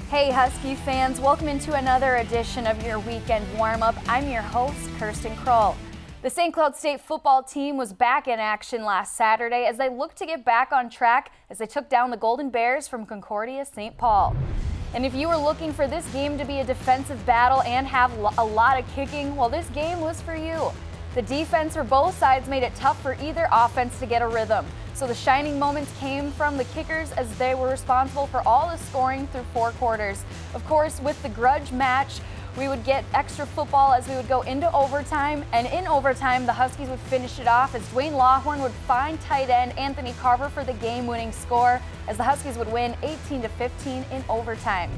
Hey Husky fans, welcome into another edition of your weekend warm-up. I'm your host, Kirsten Kroll. The St. Cloud State football team was back in action last Saturday as they looked to get back on track as they took down the Golden Bears from Concordia St. Paul. And if you were looking for this game to be a defensive battle and have a lot of kicking, well, this game was for you. The defense for both sides made it tough for either offense to get a rhythm. So the shining moments came from the kickers as they were responsible for all the scoring through 4 quarters. Of course, with the grudge match, we would get extra football as we would go into overtime. And in overtime, the Huskies would finish it off as Dwayne Lawhorn would find tight end Anthony Carver for the game-winning score as the Huskies would win 18-15 in overtime.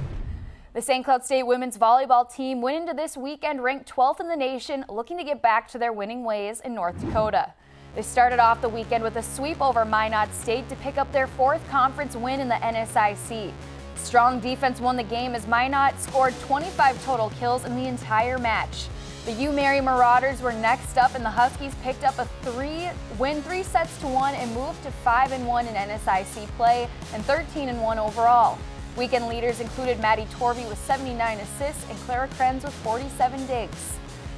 The St. Cloud State women's volleyball team went into this weekend ranked 12th in the nation, looking to get back to their winning ways in North Dakota. They started off the weekend with a sweep over Minot State to pick up their 4th conference win in the NSIC. Strong defense won the game as Minot scored 25 total kills in the entire match. The U Mary Marauders were next up and the Huskies picked up a 3 sets to 1 and moved to 5-1 in NSIC play and 13-1 overall. Weekend leaders included Maddie Torvey with 79 assists and Clara Krenz with 47 digs.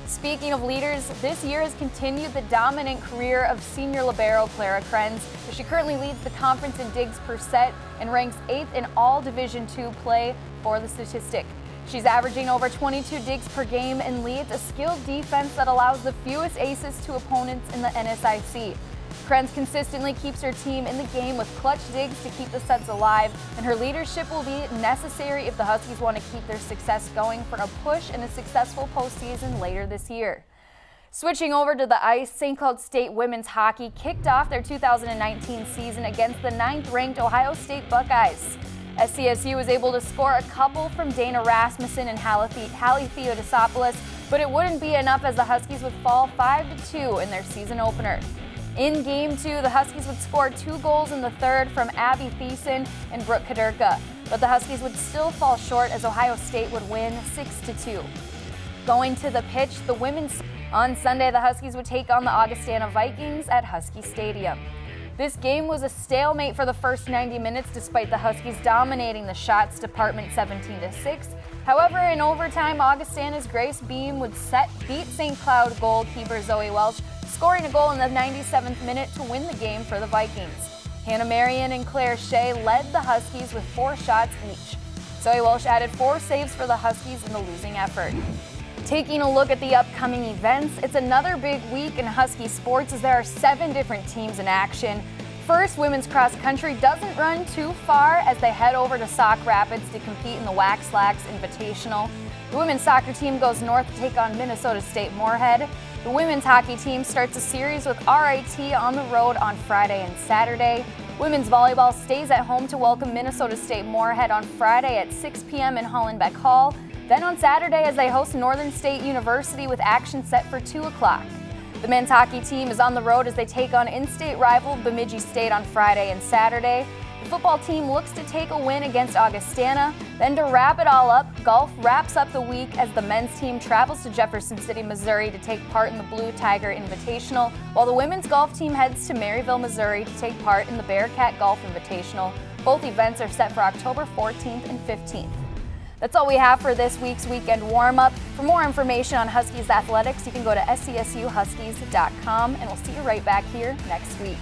Speaking of leaders, this year has continued the dominant career of senior libero Clara Krenz, as she currently leads the conference in digs per set and ranks 8th in all Division II play for the statistic. She's averaging over 22 digs per game and leads a skilled defense that allows the fewest aces to opponents in the NSIC. Krenz consistently keeps her team in the game with clutch digs to keep the sets alive, and her leadership will be necessary if the Huskies want to keep their success going for a push in a successful postseason later this year. Switching over to the ice, St. Cloud State women's hockey kicked off their 2019 season against the 9th-ranked Ohio State Buckeyes. SCSU was able to score a couple from Dana Rasmussen and Hallie Theodosopoulos, but it wouldn't be enough as the Huskies would fall 5-2 in their season opener. In Game 2, the Huskies would score 2 goals in the third from Abby Thiessen and Brooke Kaderka, but the Huskies would still fall short as Ohio State would win 6-2. Going to the pitch, on Sunday, the Huskies would take on the Augustana Vikings at Husky Stadium. This game was a stalemate for the first 90 minutes despite the Huskies dominating the shots department 17-6. However, in overtime, Augustana's Grace Beam would beat St. Cloud goalkeeper Zoe Welsh, scoring a goal in the 97th minute to win the game for the Vikings. Hannah Marion and Claire Shea led the Huskies with 4 shots each. Zoe Welsh added 4 saves for the Huskies in the losing effort. Taking a look at the upcoming events, it's another big week in Husky sports as there are 7 different teams in action. First, women's cross country doesn't run too far as they head over to Sauk Rapids to compete in the Wax-Lax Invitational. The women's soccer team goes north to take on Minnesota State Moorhead. The women's hockey team starts a series with RIT on the road on Friday and Saturday. Women's volleyball stays at home to welcome Minnesota State Moorhead on Friday at 6 p.m. in Hollenbeck Hall. Then on Saturday as they host Northern State University with action set for 2 o'clock. The men's hockey team is on the road as they take on in-state rival Bemidji State on Friday and Saturday. The football team looks to take a win against Augustana. Then to wrap it all up, golf wraps up the week as the men's team travels to Jefferson City, Missouri to take part in the Blue Tiger Invitational, while the women's golf team heads to Maryville, Missouri to take part in the Bearcat Golf Invitational. Both events are set for October 14th and 15th. That's all we have for this week's weekend warm-up. For more information on Huskies athletics, you can go to scsuhuskies.com, and we'll see you right back here next week.